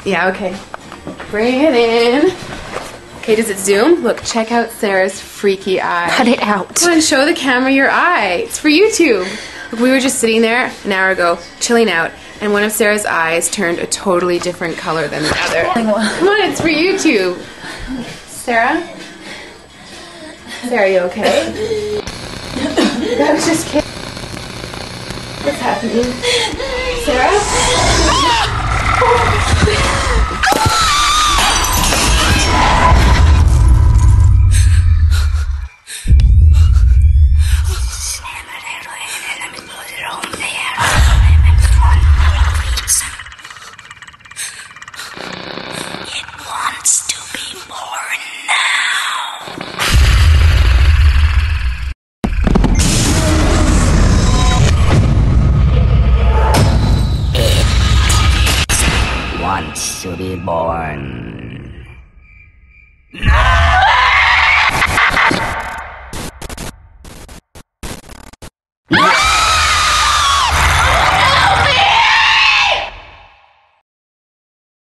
Yeah, okay. Bring it in. Okay, does it zoom? Look, check out Sarah's freaky eye. Cut it out. Come on, show the camera your eye. It's for YouTube. Look, we were just sitting there an hour ago, chilling out, and one of Sarah's eyes turned a totally different color than the other. Come on, it's for YouTube. Sarah? Sarah, you okay? I was just kidding. What's happening? Sarah? It wants to be born now. It wants to be born